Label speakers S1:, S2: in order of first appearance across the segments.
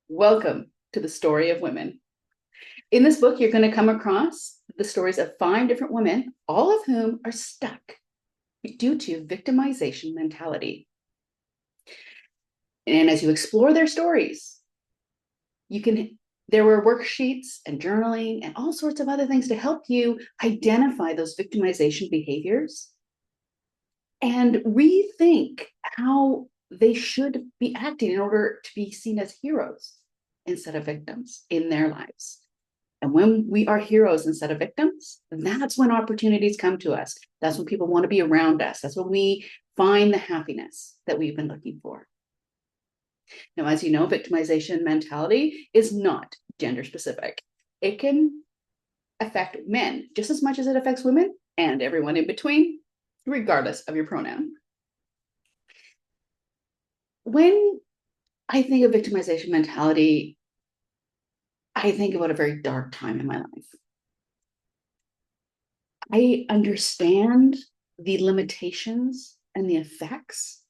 S1: Welcome to the Story of Women. In this book, you're going to come across the stories of 5 different women, all of whom are stuck due to victimization mentality. And as you explore their stories, there were worksheets and journaling and all sorts of other things to help you identify those victimization behaviors and rethink how they should be acting in order to be seen as heroes instead of victims in their lives. And when we are heroes instead of victims, that's when opportunities come to us. That's when people want to be around us. That's when we find the happiness that we've been looking for. Now, as you know, victimization mentality is not gender specific. It can affect men just as much as it affects women and everyone in between, regardless of your pronoun. When I think of victimization mentality, I think about a very dark time in my life. I understand the limitations and the effects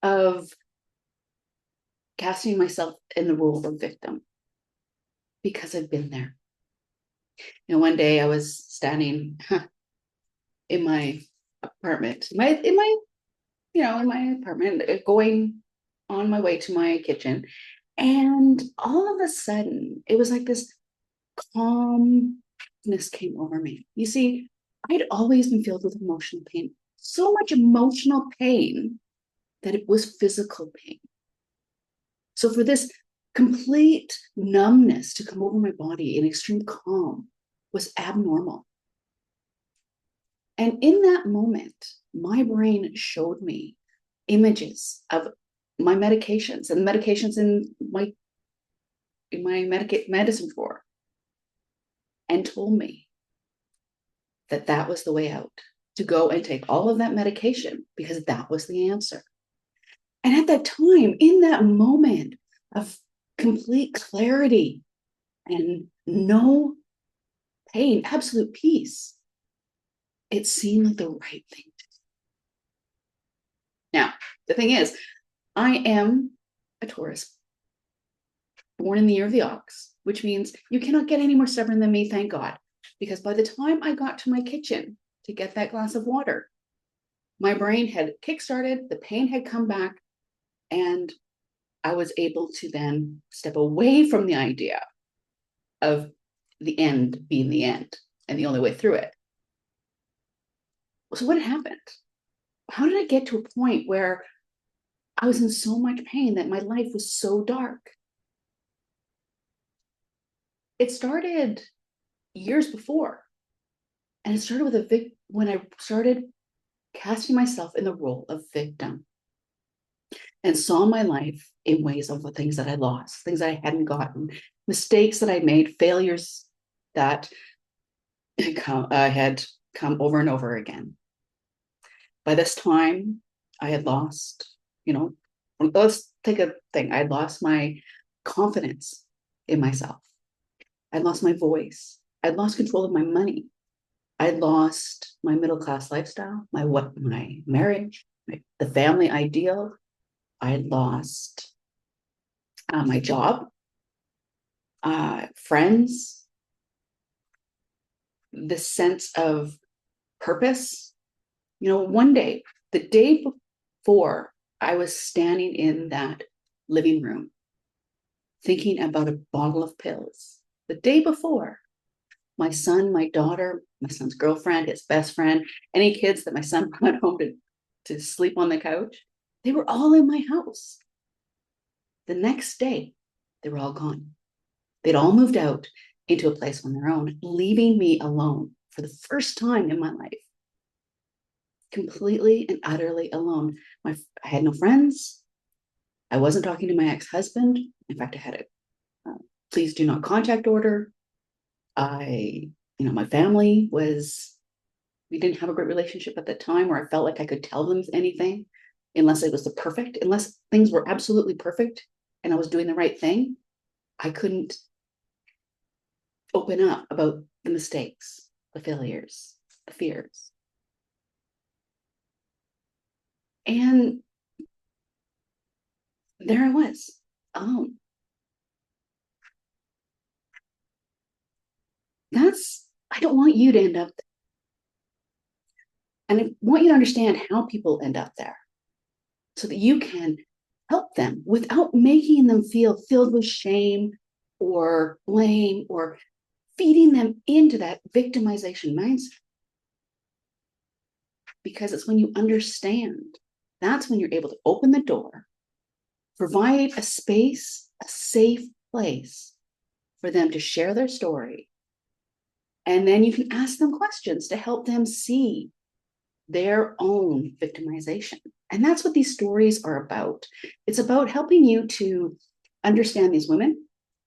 S1: of casting myself in the role of victim because I've been there. One day I was standing in my apartment, in my apartment, going on my way to my kitchen, and all of a sudden it was like this calmness came over me. You see, I'd always been filled with emotional pain, so much emotional pain that it was physical pain. So for this complete numbness to come over my body in extreme calm was abnormal. And in that moment, my brain showed me images of my medications and medications in my medicine drawer, and told me that that was the way out, to go and take all of that medication because that was the answer. And at that time, in that moment of complete clarity and no pain, absolute peace, it seemed like the right thing to do. Now, the thing is, I am a Taurus, born in the year of the ox, which means you cannot get any more stubborn than me, thank God. Because by the time I got to my kitchen to get that glass of water, my brain had kickstarted, the pain had come back, and I was able to then step away from the idea of the end being the end and the only way through it. So what happened? How did I get to a point where I was in so much pain that my life was so dark? It started years before. And it started with when I started casting myself in the role of victim and saw my life in ways of the things that I lost, things I hadn't gotten, mistakes that I made, failures that had come over and over again. By this time, I had lost, let's take a thing. I lost my confidence in myself. I lost my voice. I lost control of my money. I lost my middle class lifestyle, my marriage, the family ideal. I lost my job, friends, the sense of purpose. One day, the day before, I was standing in that living room thinking about a bottle of pills. The day before, my son, my daughter, my son's girlfriend, his best friend, any kids that my son brought home to sleep on the couch, they were all in my house. The next day, they were all gone. They'd all moved out into a place on their own, leaving me alone for the first time in my life. Completely and utterly alone. I had no friends. I wasn't talking to my ex-husband. In fact, I had a please do not contact order. My family we didn't have a great relationship at the time where I felt like I could tell them anything unless unless things were absolutely perfect and I was doing the right thing. I couldn't open up about the mistakes, the failures, the fears. And there I was, alone. I don't want you to end up there. And I want you to understand how people end up there so that you can help them without making them feel filled with shame or blame or feeding them into that victimization mindset. Because it's when you understand, that's when you're able to open the door, provide a space, a safe place for them to share their story. And then you can ask them questions to help them see their own victimization. And that's what these stories are about. It's about helping you to understand these women,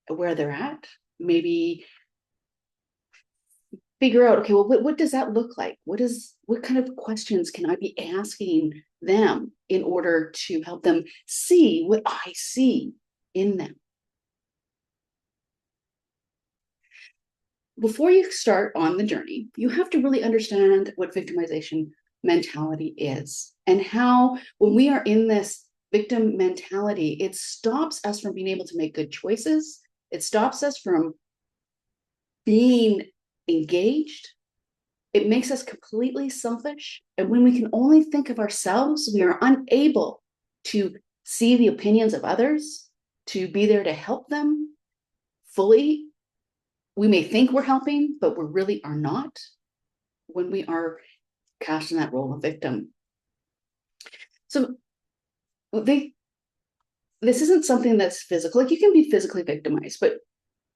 S1: where they're at, maybe figure out, okay, well, what does that look like? What kind of questions can I be asking them in order to help them see what I see in them? Before you start on the journey, you have to really understand what victimization mentality is and how, when we are in this victim mentality, it stops us from being able to make good choices. It stops us from being engaged. It makes us completely selfish. And when we can only think of ourselves, we are unable to see the opinions of others, to be there to help them fully. We may think we're helping, but we really are not when we are cast in that role of victim. So this isn't something that's physical. Like, you can be physically victimized, but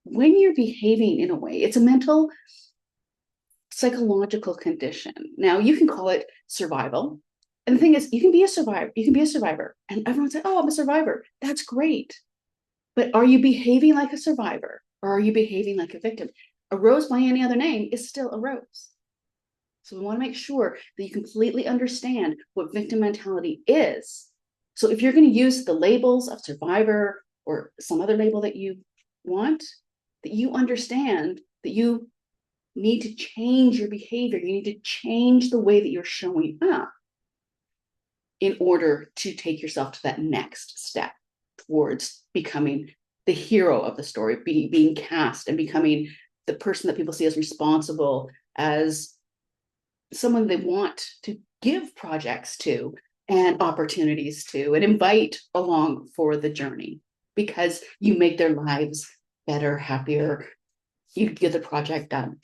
S1: when you're behaving in a way, it's a mental, psychological condition. Now, you can call it survival. And the thing is, you can be a survivor. And everyone says, oh, I'm a survivor. That's great. But are you behaving like a survivor, or are you behaving like a victim? A rose by any other name is still a rose. So we want to make sure that you completely understand what victim mentality is. So if you're going to use the labels of survivor or some other label that you want, that you understand that you need to change your behavior. You need to change the way that you're showing up in order to take yourself to that next step towards becoming the hero of the story, being cast and becoming the person that people see as responsible, as someone they want to give projects to and opportunities to and invite along for the journey, because you make their lives better, happier. You get the project done.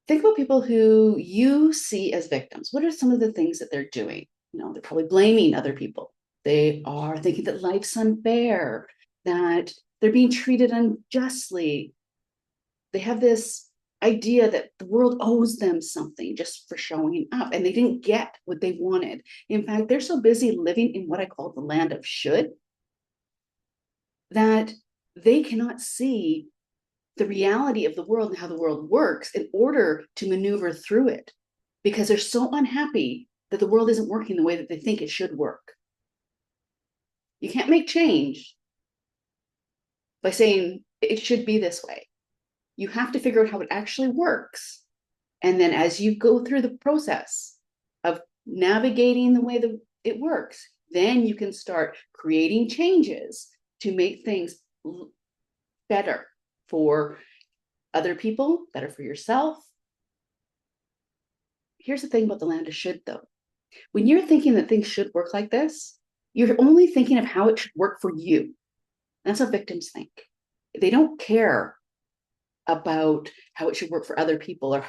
S1: Think about people who you see as victims. What are some of the things that they're doing? They're probably blaming other people. They are thinking that life's unfair, that they're being treated unjustly. They have this idea that the world owes them something just for showing up, and they didn't get what they wanted. In fact, they're so busy living in what I call the land of should that they cannot see the reality of the world and how the world works in order to maneuver through it, because they're so unhappy that the world isn't working the way that they think it should work. You can't make change by saying it should be this way. You have to figure out how it actually works. And then as you go through the process of navigating the way that it works, then you can start creating changes to make things better for other people, better for yourself. Here's the thing about the land of should, though. When you're thinking that things should work like this, you're only thinking of how it should work for you. That's how victims think. They don't care about how it should work for other people or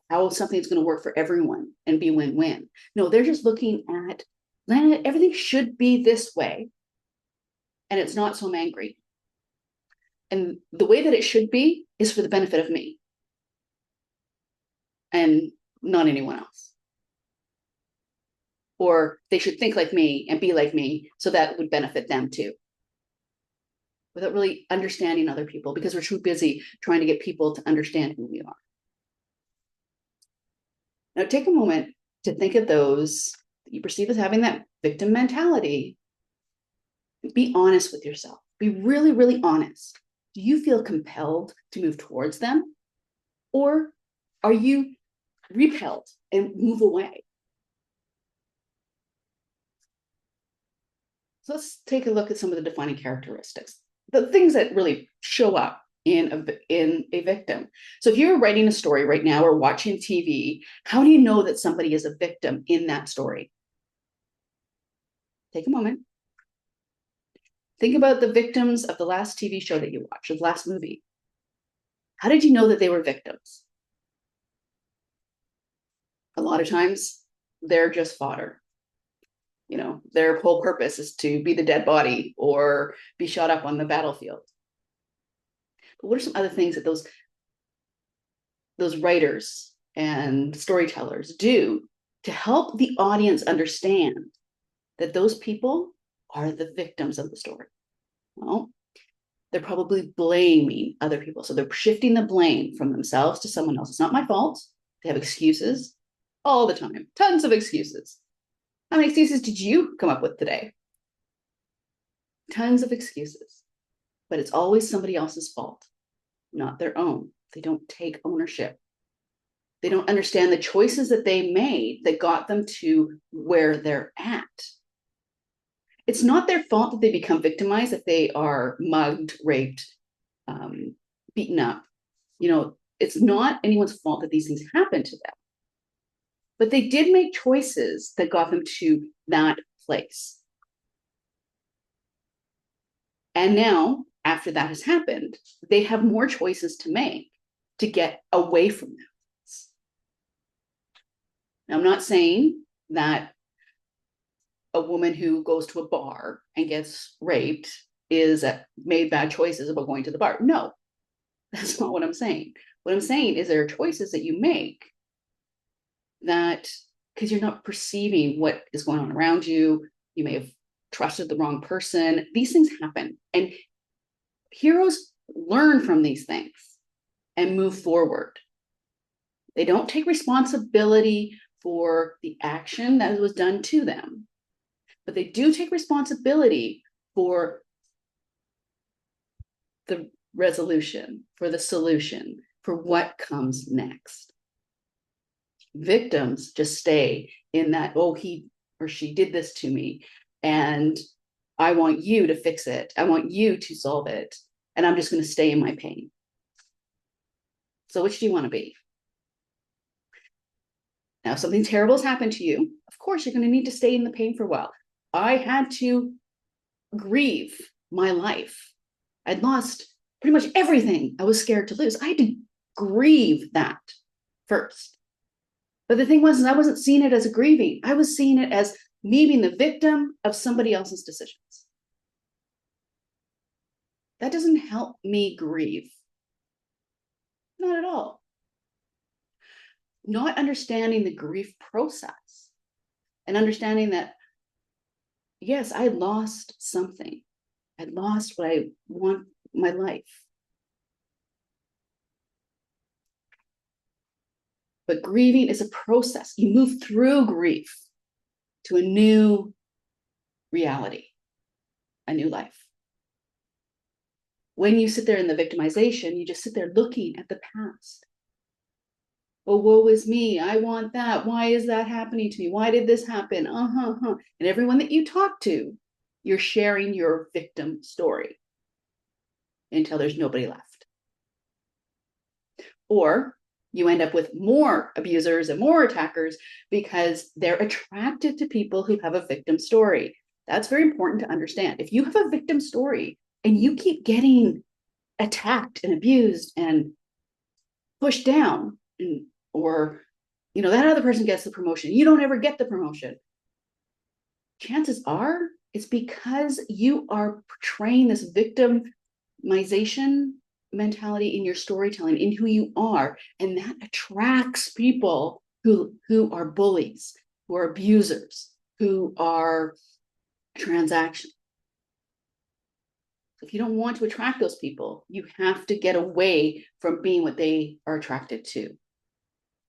S1: how something's going to work for everyone and be win-win. No, they're just looking at everything should be this way, and it's not, so I'm angry. And the way that it should be is for the benefit of me and not anyone else. Or they should think like me and be like me, so that would benefit them too, without really understanding other people, because we're too busy trying to get people to understand who we are. Now, take a moment to think of those that you perceive as having that victim mentality. Be honest with yourself. Be really, really honest. Do you feel compelled to move towards them? Or are you repelled and move away? So let's take a look at some of the defining characteristics. the things that really show up in a victim. So if you're writing a story right now or watching TV, how do you know that somebody is a victim in that story? Take a moment. Think about the victims of the last TV show that you watched, or the last movie. How did you know that they were victims? A lot of times they're just fodder. You know, their whole purpose is to be the dead body or be shot up on the battlefield. But what are some other things that those writers and storytellers do to help the audience understand that those people are the victims of the story? Well, they're probably blaming other people. So they're shifting the blame from themselves to someone else. It's not my fault. They have excuses all the time, tons of excuses. How many excuses did you come up with today? Tons of excuses. But it's always somebody else's fault, not their own. They don't take ownership. They don't understand the choices that they made that got them to where they're at. It's not their fault that they become victimized, if they are mugged, raped, beaten up. You know, it's not anyone's fault that these things happen to them. But they did make choices that got them to that place. And now, after that has happened, they have more choices to make to get away from that. Now, I'm not saying that a woman who goes to a bar and gets raped is made bad choices about going to the bar. No, that's not what I'm saying. What I'm saying is there are choices that you make that, because you're not perceiving what is going on around you, you may have trusted the wrong person. These things happen. And heroes learn from these things and move forward. They don't take responsibility for the action that was done to them, but they do take responsibility for the resolution, for the solution, for what comes next. Victims just stay in that, oh, he or she did this to me, and I want you to fix it. I want you to solve it. And I'm just going to stay in my pain. So which do you want to be? Now, if something terrible has happened to you, of course, you're going to need to stay in the pain for a while. I had to grieve my life. I'd lost pretty much everything I was scared to lose. I had to grieve that first. But the thing was, I wasn't seeing it as a grieving. I was seeing it as me being the victim of somebody else's decisions. That doesn't help me grieve. Not at all. Not understanding the grief process and understanding that, yes, I lost something. I lost what I want my life. But grieving is a process. You move through grief to a new reality, a new life. When you sit there in the victimization, you just sit there looking at the past. Oh, woe is me. I want that. Why is that happening to me? Why did this happen? And everyone that you talk to, you're sharing your victim story until there's nobody left. Or you end up with more abusers and more attackers because they're attracted to people who have a victim story. That's very important to understand. If you have a victim story and you keep getting attacked and abused and pushed down, or that other person gets the promotion, you don't ever get the promotion, chances are it's because you are portraying this victimization mentality in your storytelling, in who you are, and that attracts people who are bullies, who are abusers, who are transactional. If you don't want to attract those people, you have to get away from being what they are attracted to.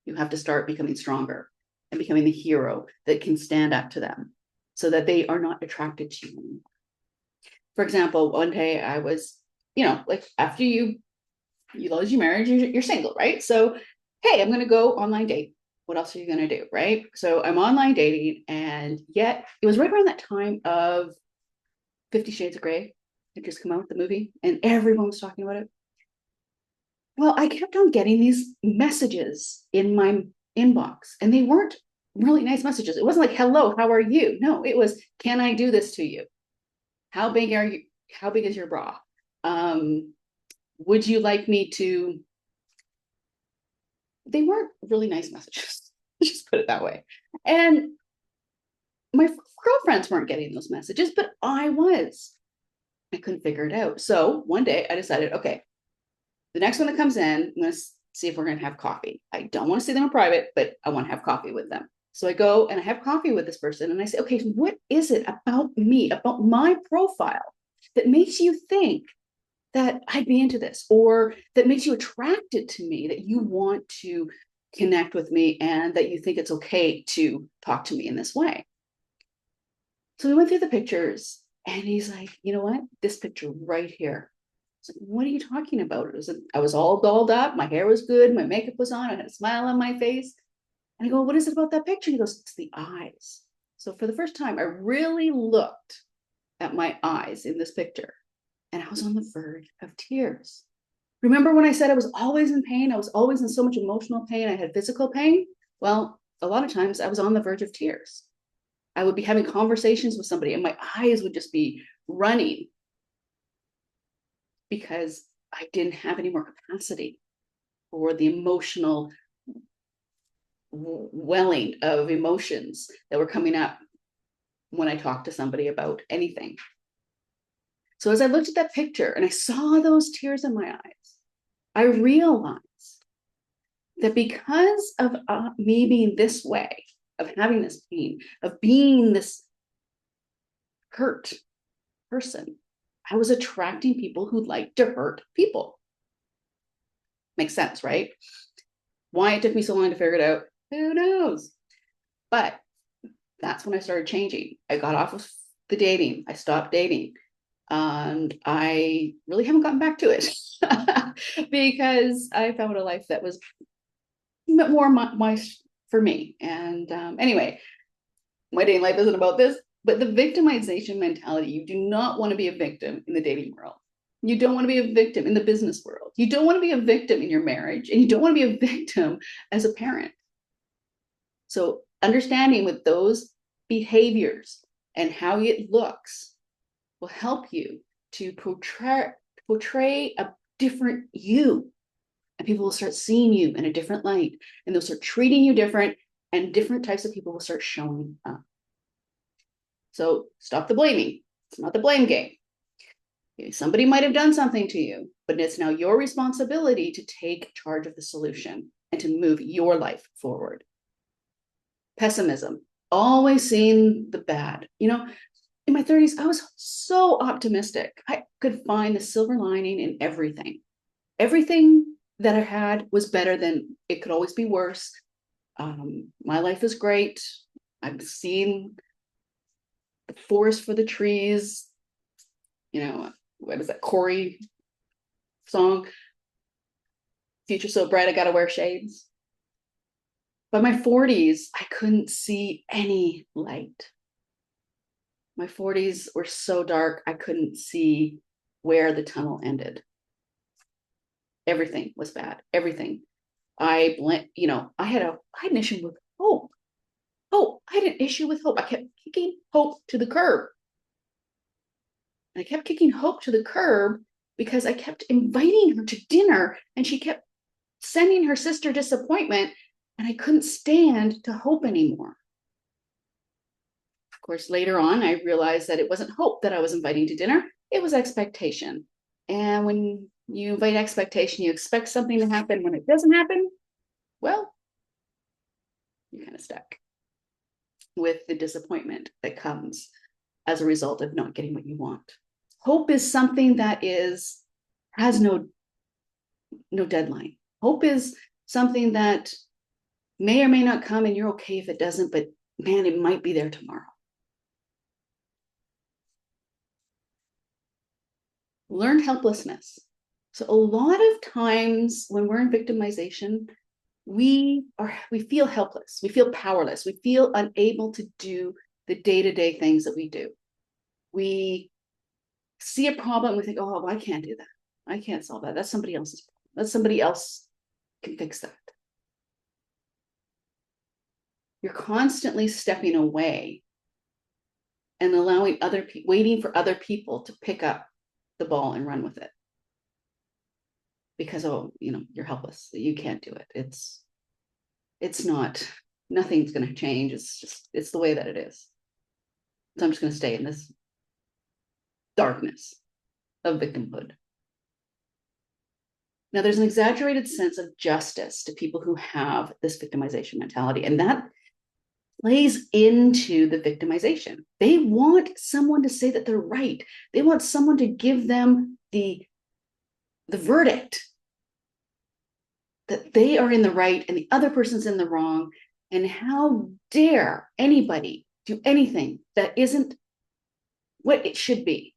S1: You have to start becoming stronger and becoming the hero that can stand up to them so that they are not attracted to you anymore. For example, one day I was, like after you lose your marriage, you're single, right? So, hey, I'm going to go online date. What else are you going to do, right? So I'm online dating, and yet it was right around that time of 50 Shades of Grey. had just come out, the movie, and everyone was talking about it. Well, I kept on getting these messages in my inbox, and they weren't really nice messages. It wasn't like, hello, how are you? No, it was, can I do this to you? How big are you? How big is your bra? Would you like me to? They weren't really nice messages. Just put it that way. And my girlfriends weren't getting those messages, but I was. I couldn't figure it out. So one day I decided, okay, the next one that comes in, I'm going to see if we're going to have coffee. I don't want to see them in private, but I want to have coffee with them. So I go and I have coffee with this person and I say, okay, what is it about me, about my profile that makes you think that I'd be into this, or that makes you attracted to me, that you want to connect with me and that you think it's okay to talk to me in this way? So we went through the pictures and he's like, you know what? This picture right here. I was like, what are you talking about? I was all dolled up. My hair was good. My makeup was on. I had a smile on my face. And I go, what is it about that picture? And he goes, it's the eyes. So for the first time, I really looked at my eyes in this picture and I was on the verge of tears. Remember when I said I was always in pain? I was always in so much emotional pain. I had physical pain. Well, a lot of times I was on the verge of tears. I would be having conversations with somebody and my eyes would just be running because I didn't have any more capacity for the emotional welling of emotions that were coming up when I talked to somebody about anything. So as I looked at that picture and I saw those tears in my eyes, I realized that because of me being this way, of having this pain, of being this hurt person, I was attracting people who like to hurt people. Makes sense, right? Why it took me so long to figure it out, who knows? But that's when I started changing. I got off of the dating. I stopped dating. And I really haven't gotten back to it because I found a life that was more my for me. And anyway, my dating life isn't about this, but the victimization mentality, you do not want to be a victim in the dating world. You don't want to be a victim in the business world. You don't want to be a victim in your marriage, and you don't want to be a victim as a parent. So understanding with those behaviors and how it looks will help you to portray a different you. And people will start seeing you in a different light, and they'll start treating you different, and different types of people will start showing up. So stop the blaming. It's not the blame game. Somebody might have done something to you, but it's now your responsibility to take charge of the solution and to move your life forward. Pessimism, always seeing the bad. You know, in my 30s, I was so optimistic. I could find the silver lining in everything. Everything that I had was better than it could always be worse. My life is great. I've seen the forest for the trees. You know, what is that Corey song? Future so bright, I gotta wear shades. By my 40s, I couldn't see any light. My 40s were so dark, I couldn't see where the tunnel ended. Everything was bad. Everything. I had an issue with hope. Hope. I had an issue with hope. I kept kicking hope to the curb. And I kept kicking hope to the curb because I kept inviting her to dinner and she kept sending her sister disappointment, and I couldn't stand to hope anymore. Of course, later on, I realized that it wasn't hope that I was inviting to dinner. It was expectation. And when you invite expectation, you expect something to happen. When it doesn't happen, well, you're kind of stuck with the disappointment that comes as a result of not getting what you want. Hope is something that has no deadline. Hope is something that may or may not come, and you're okay if it doesn't, but man, it might be there tomorrow. Learn helplessness. So a lot of times when we're in victimization, we feel helpless, we feel powerless, we feel unable to do the day-to-day things that we do. We see a problem and we think, oh, well, I can't do that. I can't solve that. That's somebody else's problem. That's somebody else can fix that. You're constantly stepping away and allowing other people, waiting for other people to pick up the ball and run with it. Because, oh, you're helpless. You can't do it. It's not, nothing's going to change. It's the way that it is. So I'm just going to stay in this darkness of victimhood. Now, there's an exaggerated sense of justice to people who have this victimization mentality, and that plays into the victimization. They want someone to say that they're right. They want someone to give them the verdict that they are in the right and the other person's in the wrong. And how dare anybody do anything that isn't what it should be?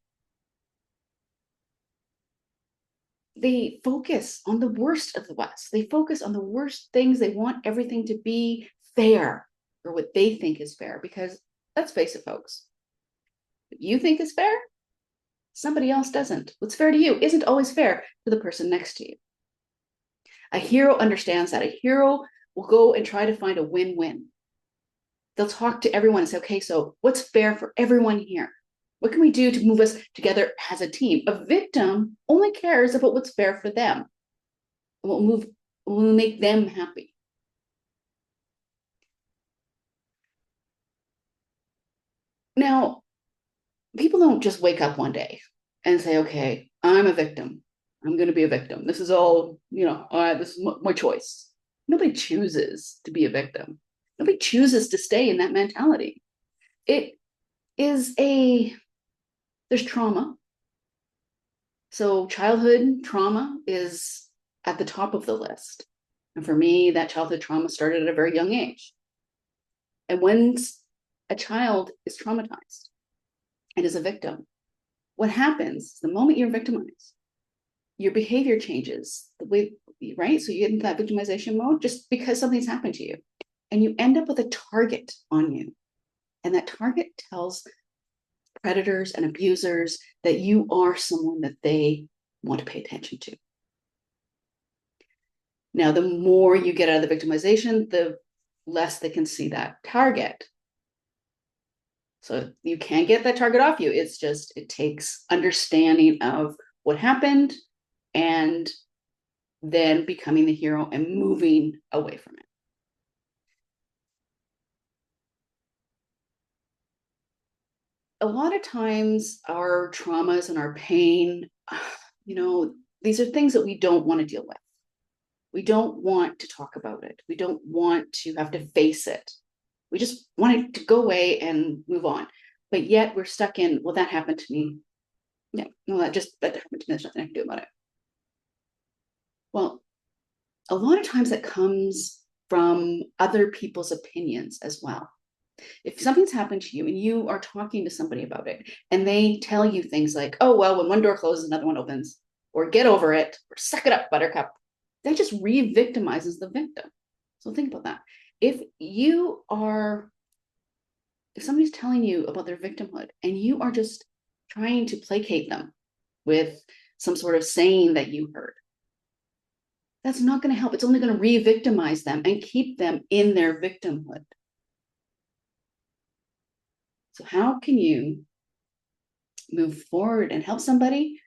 S1: They focus on the worst of the West. They focus on the worst things. They want everything to be fair, or what they think is fair, because let's face it, folks, what you think is fair, somebody else doesn't. What's fair to you isn't always fair to the person next to you. A hero understands that. A hero will go and try to find a win-win. They'll talk to everyone and say, okay, so what's fair for everyone here? What can we do to move us together as a team? A victim only cares about what's fair for them. Will make them happy. Now, people don't just wake up one day and say, okay, I'm a victim. I'm going to be a victim. This is all, this is my choice. Nobody chooses to be a victim. Nobody chooses to stay in that mentality. There's trauma. So childhood trauma is at the top of the list. And for me, that childhood trauma started at a very young age. And when a child is traumatized and is a victim, what happens the moment you're victimized? Your behavior changes the way, right? So you get into that victimization mode just because something's happened to you. And you end up with a target on you. And that target tells predators and abusers that you are someone that they want to pay attention to. Now, the more you get out of the victimization, the less they can see that target. So you can't get that target off you. It's just, it takes understanding of what happened and then becoming the hero and moving away from it. A lot of times our traumas and our pain, these are things that we don't want to deal with. We don't want to talk about it. We don't want to have to face it. We just want it to go away and move on. But yet we're stuck in, well, that happened to me. Yeah, no, that happened to me. There's nothing I can do about it. Well, a lot of times that comes from other people's opinions as well. If something's happened to you and you are talking to somebody about it and they tell you things like, oh, well, when one door closes, another one opens, or get over it, or suck it up, buttercup, that just re-victimizes the victim. So think about that. If somebody's telling you about their victimhood and you are just trying to placate them with some sort of saying that you heard, that's not going to help. It's only going to re-victimize them and keep them in their victimhood. So how can you move forward and help somebody?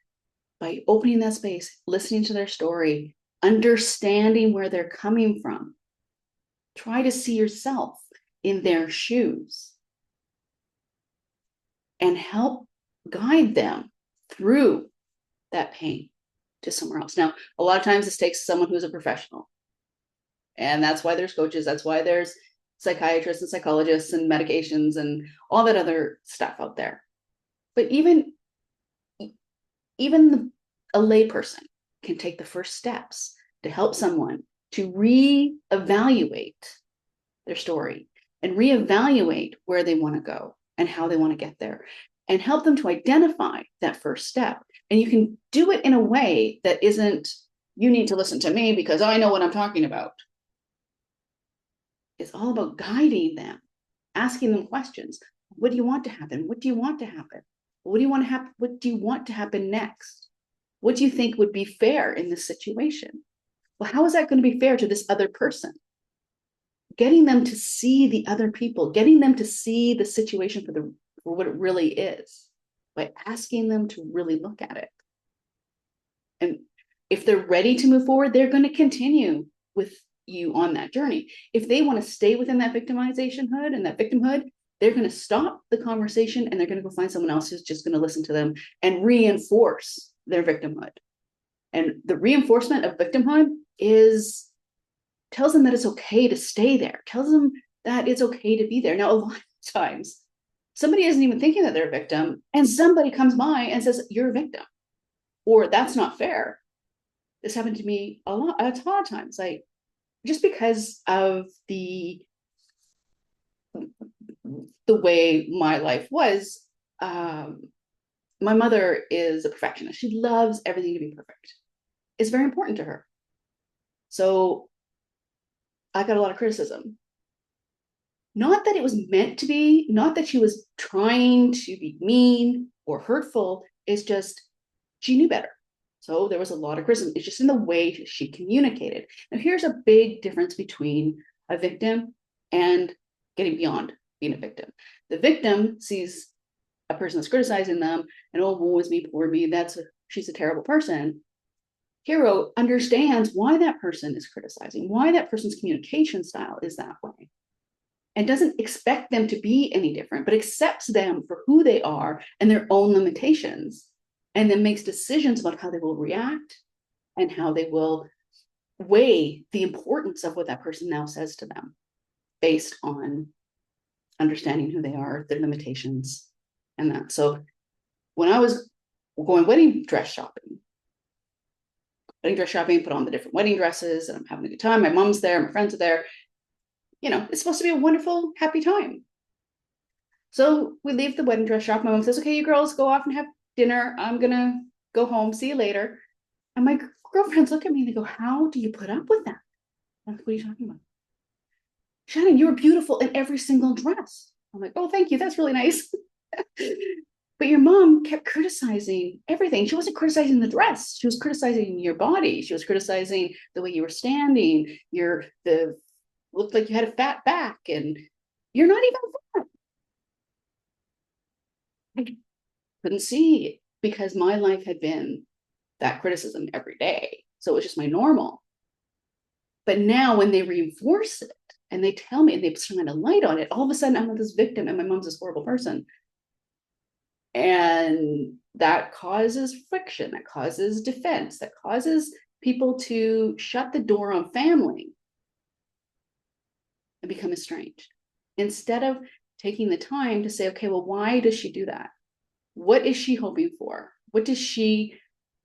S1: By opening that space, listening to their story, understanding where they're coming from. Try to see yourself in their shoes and help guide them through that pain to somewhere else. Now, a lot of times this takes someone who's a professional. And that's why there's coaches. That's why there's psychiatrists and psychologists and medications and all that other stuff out there. But even a layperson can take the first steps to help someone to reevaluate their story and reevaluate where they want to go and how they want to get there, and help them to identify that first step. And you can do it in a way that isn't, you need to listen to me because I know what I'm talking about. It's all about guiding them, asking them questions. What do you want to happen? What do you want to happen? What do you want to happen? What do you want to happen next? What do you think would be fair in this situation? Well, how is that going to be fair to this other person? Getting them to see the other people, getting them to see the situation for what it really is, by asking them to really look at it. And if they're ready to move forward, they're going to continue with you on that journey. If they want to stay within that victimization hood and that victimhood, they're going to stop the conversation and they're going to go find someone else who's just going to listen to them and reinforce their victimhood. And the reinforcement of victimhood tells them that it's okay to stay there, tells them that it's okay to be there. Now, a lot of times, somebody isn't even thinking that they're a victim, and somebody comes by and says, "You're a victim," or "That's not fair." This happened to me a lot of times. Like, just because of the way my life was, my mother is a perfectionist. She loves everything to be perfect. It's very important to her. So I got a lot of criticism. Not that it was meant to be, not that she was trying to be mean or hurtful. It's just she knew better. So there was a lot of criticism. It's just in the way she communicated. Now, here's a big difference between a victim and getting beyond being a victim. The victim sees a person that's criticizing them and, "Oh, woe is me, poor me, she's a terrible person." Hero understands why that person is criticizing, why that person's communication style is that way, and doesn't expect them to be any different, but accepts them for who they are and their own limitations, and then makes decisions about how they will react and how they will weigh the importance of what that person now says to them based on understanding who they are, their limitations, and that. So when I was going wedding dress shopping, put on the different wedding dresses, and I'm having a good time. My mom's there, my friends are there. It's supposed to be a wonderful, happy time. So we leave the wedding dress shop. My mom says, "Okay, you girls go off and have dinner. I'm going to go home. See you later." And my girlfriends look at me and they go, "How do you put up with that?" I'm like, "What are you talking about?" "Shannon, you were beautiful in every single dress." I'm like, "Oh, thank you. That's really nice." But your mom kept criticizing everything. She wasn't criticizing the dress. She was criticizing your body. She was criticizing the way you were standing. Looked like you had a fat back, and you're not even fat. I couldn't see because my life had been that criticism every day. So it was just my normal. But now when they reinforce it and they tell me and they shine a light on it, all of a sudden I'm not this victim and my mom's this horrible person. And that causes friction, that causes defense, that causes people to shut the door on family and become estranged. Instead of taking the time to say, okay, well, why does she do that? What is she hoping for? What does she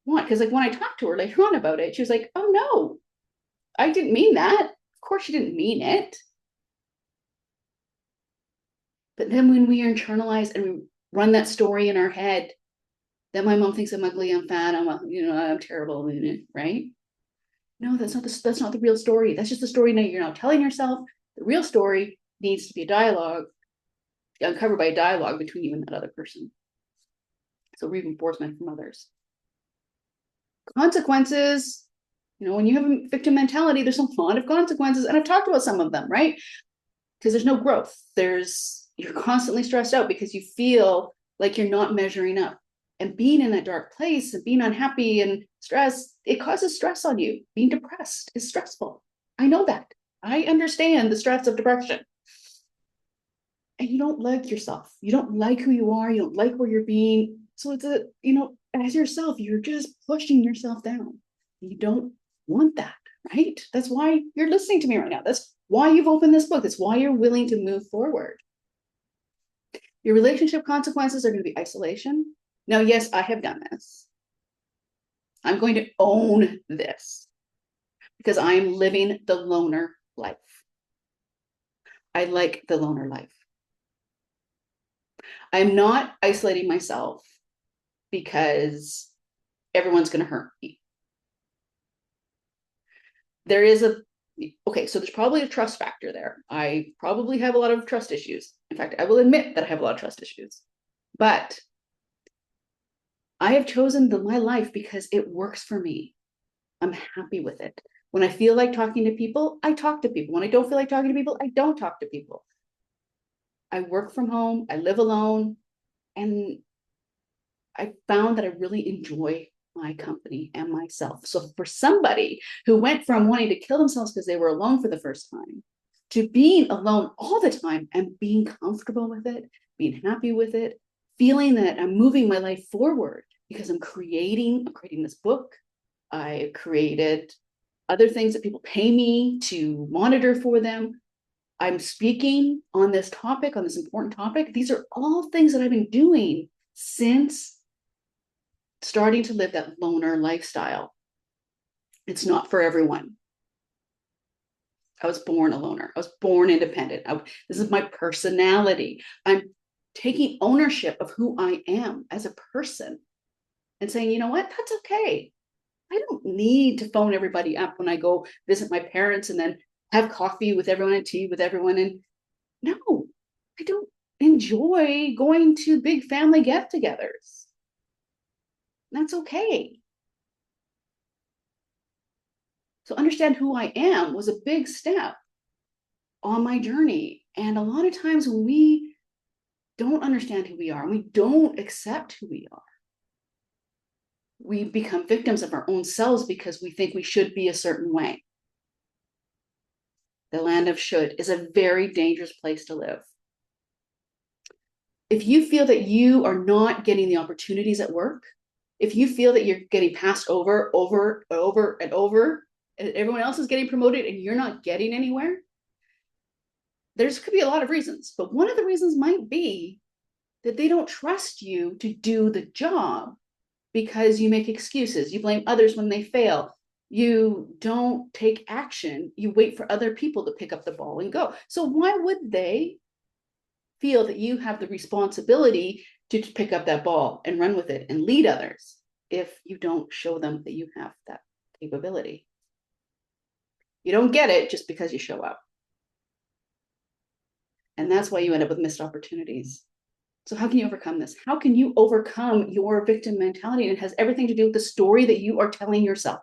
S1: want? Because like when I talked to her later on about it, she was like, "Oh no, I didn't mean that." Of course she didn't mean it. But then when we internalize and we run that story in our head, that my mom thinks I'm ugly, I'm fat, I'm terrible, right? No, that's not the real story. That's just the story now you're now telling yourself. The real story needs to be a dialogue, uncovered by a dialogue between you and that other person. So reinforcement from others. Consequences, when you have a victim mentality, there's a lot of consequences. And I've talked about some of them, right? Because there's no growth. You're constantly stressed out because you feel like you're not measuring up. And being in that dark place and being unhappy and stressed, it causes stress on you. Being depressed is stressful. I know that. I understand the stress of depression. And you don't like yourself. You don't like who you are. You don't like where you're being. So it's as yourself, you're just pushing yourself down. You don't want that, right? That's why you're listening to me right now. That's why you've opened this book. That's why you're willing to move forward. Your relationship consequences are going to be isolation. Now, yes, I have done this. I'm going to own this because I'm living the loner life. I like the loner life. I'm not isolating myself because everyone's going to hurt me. So there's probably a trust factor there. I probably have a lot of trust issues. In fact, I will admit that I have a lot of trust issues. But I have chosen my life because it works for me. I'm happy with it. When I feel like talking to people, I talk to people. When I don't feel like talking to people, I don't talk to people. I work from home, I live alone, and I found that I really enjoy my company and myself. So for somebody who went from wanting to kill themselves because they were alone for the first time to being alone all the time and being comfortable with it, being happy with it, feeling that I'm moving my life forward because I'm creating this book. I created other things that people pay me to monitor for them. I'm speaking on this topic, on this important topic. These are all things that I've been doing since starting to live that loner lifestyle. It's not for everyone. I was born a loner. I was born independent. This is my personality. I'm taking ownership of who I am as a person and saying, you know what, that's okay. I don't need to phone everybody up when I go visit my parents and then have coffee with everyone and tea with everyone. And no, I don't enjoy going to big family get togethers. That's okay. So understand who I am was a big step on my journey. And a lot of times when we don't understand who we are, and we don't accept who we become victims of our own selves because we think we should be a certain way. The land of should is a very dangerous place to live. If you feel that you are not getting the opportunities at work, if you feel that you're getting passed over, and everyone else is getting promoted and you're not getting anywhere, there's could be a lot of reasons, but one of the reasons might be that they don't trust you to do the job because you make excuses, you blame others when they fail, you don't take action, you wait for other people to pick up the ball and go. So why would they feel that you have the responsibility to pick up that ball and run with it and lead others if you don't show them that you have that capability? You don't get it just because you show up. And that's why you end up with missed opportunities. So how can you overcome this? How can you overcome your victim mentality? And it has everything to do with the story that you are telling yourself.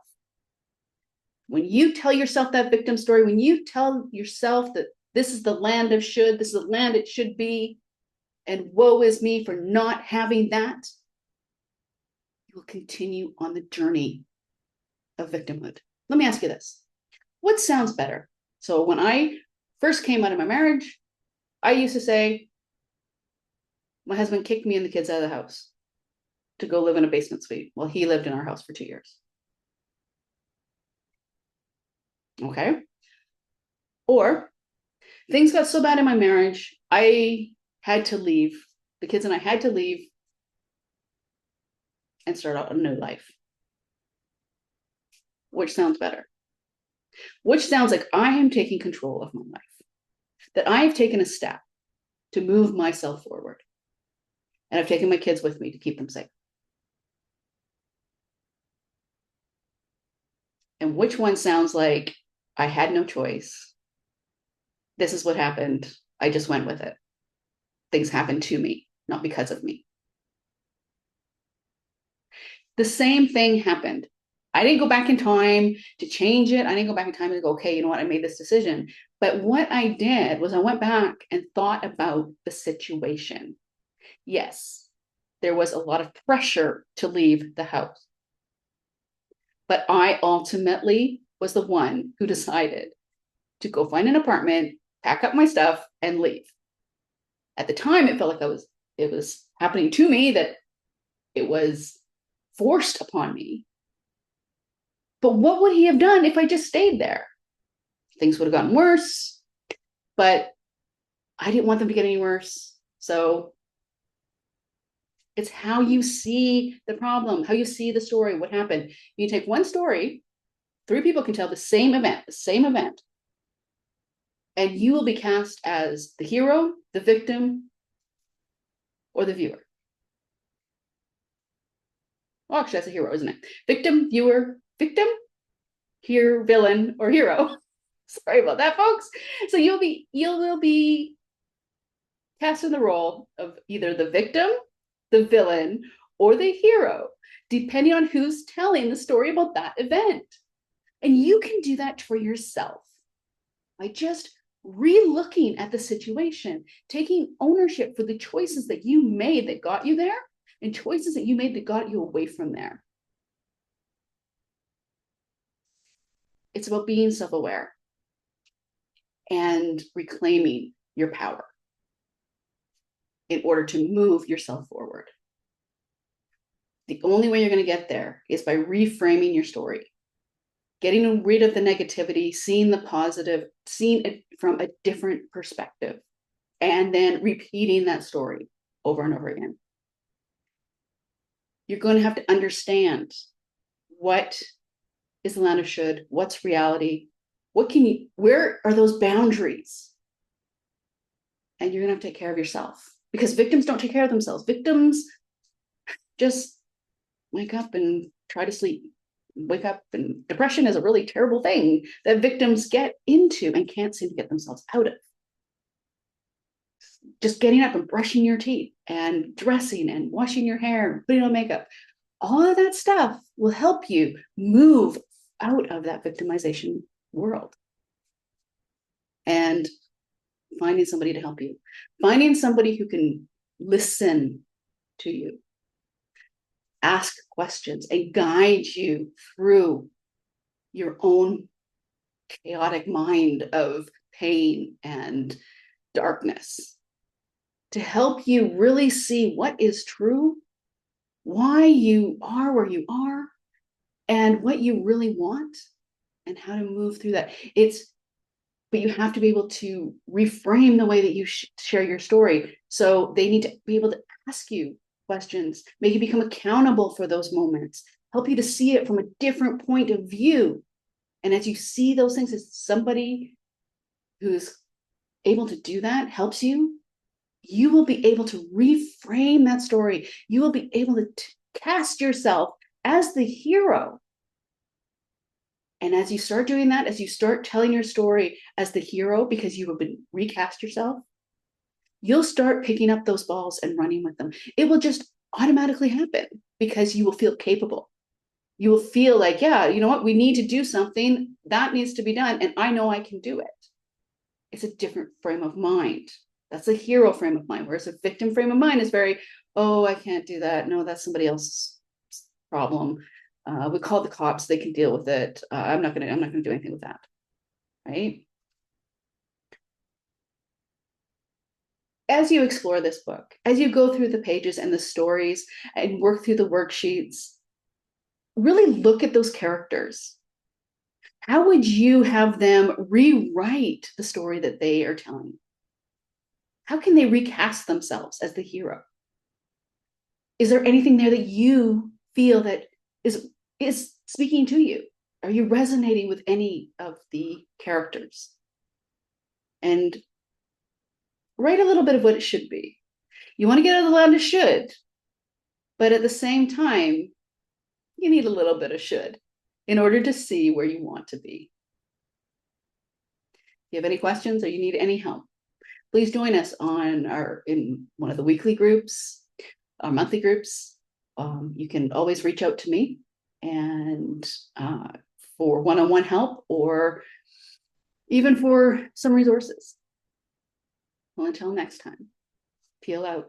S1: When you tell yourself that victim story, when you tell yourself that this is the land of should, this is the land it should be, and woe is me for not having that, you will continue on the journey of victimhood. Let me ask you this. What sounds better? So when I first came out of my marriage, I used to say, my husband kicked me and the kids out of the house to go live in a basement suite while he lived in our house for 2 years. Okay. Or things got so bad in my marriage, I had to leave. The kids and I had to leave and start out a new life. Which sounds better? Which sounds like I am taking control of my life, that I have taken a step to move myself forward. And I've taken my kids with me to keep them safe. And which one sounds like I had no choice? This is what happened. I just went with it. Things happened to me, not because of me. The same thing happened. I didn't go back in time to change it. I didn't go back in time and go, okay, you know what? I made this decision. But what I did was I went back and thought about the situation. Yes, there was a lot of pressure to leave the house. But I ultimately was the one who decided to go find an apartment, pack up my stuff, and leave. At the time, it felt like it was happening to me, that it was forced upon me. But what would he have done if I just stayed there? Things would have gotten worse, but I didn't want them to get any worse. So it's how you see the problem, how you see the story, what happened. You take one story, 3 people can tell the same event, and you will be cast as the hero, the victim, or the viewer. Well, actually, that's a hero, isn't it? Victim, viewer, victim, here, villain, or hero. Sorry about that, folks. So you will be cast in the role of either the victim, the villain, or the hero, depending on who's telling the story about that event. And you can do that for yourself by just re-looking at the situation, taking ownership for the choices that you made that got you there and choices that you made that got you away from there. It's about being self-aware and reclaiming your power in order to move yourself forward. The only way you're going to get there is by reframing your story, getting rid of the negativity, seeing the positive, seeing it from a different perspective, and then repeating that story over and over again. You're going to have to understand what is the land of should, what's reality, where are those boundaries? And you're going to have to take care of yourself, because victims don't take care of themselves. Victims just wake up and try to sleep. Wake up, and depression is a really terrible thing that victims get into and can't seem to get themselves out of. Just getting up and brushing your teeth and dressing and washing your hair and putting on makeup, all of that stuff will help you move out of that victimization world. And finding somebody to help you, finding somebody who can listen to you, ask questions, and guide you through your own chaotic mind of pain and darkness, to help you really see what is true, why you are where you are, and what you really want, and how to move through that. But you have to be able to reframe the way that you share your story. So they need to be able to ask you questions, make you become accountable for those moments, help you to see it from a different point of view. And as you see those things, as somebody who's able to do that helps you, you will be able to reframe that story. You will be able to cast yourself as the hero. And as you start doing that, as you start telling your story as the hero, because you have been recast yourself, you'll start picking up those balls and running with them. It will just automatically happen because you will feel capable. You will feel like, yeah, you know what? We need to do something that needs to be done. And I know I can do it. It's a different frame of mind. That's a hero frame of mind. Whereas a victim frame of mind is very, oh, I can't do that. No, that's somebody else's problem. We call the cops, they can deal with it. I'm not gonna do anything with that. Right? As you explore this book, as you go through the pages and the stories and work through the worksheets, really look at those characters. How would you have them rewrite the story that they are telling? How can they recast themselves as the hero? Is there anything there that you feel that is speaking to you? Are you resonating with any of the characters? And write a little bit of what it should be. You want to get out of the land of should, but at the same time, you need a little bit of should in order to see where you want to be. If you have any questions or you need any help, please join us in one of the weekly groups, our monthly groups. You can always reach out to me and for one-on-one help, or even for some resources. Well, until next time, peel out.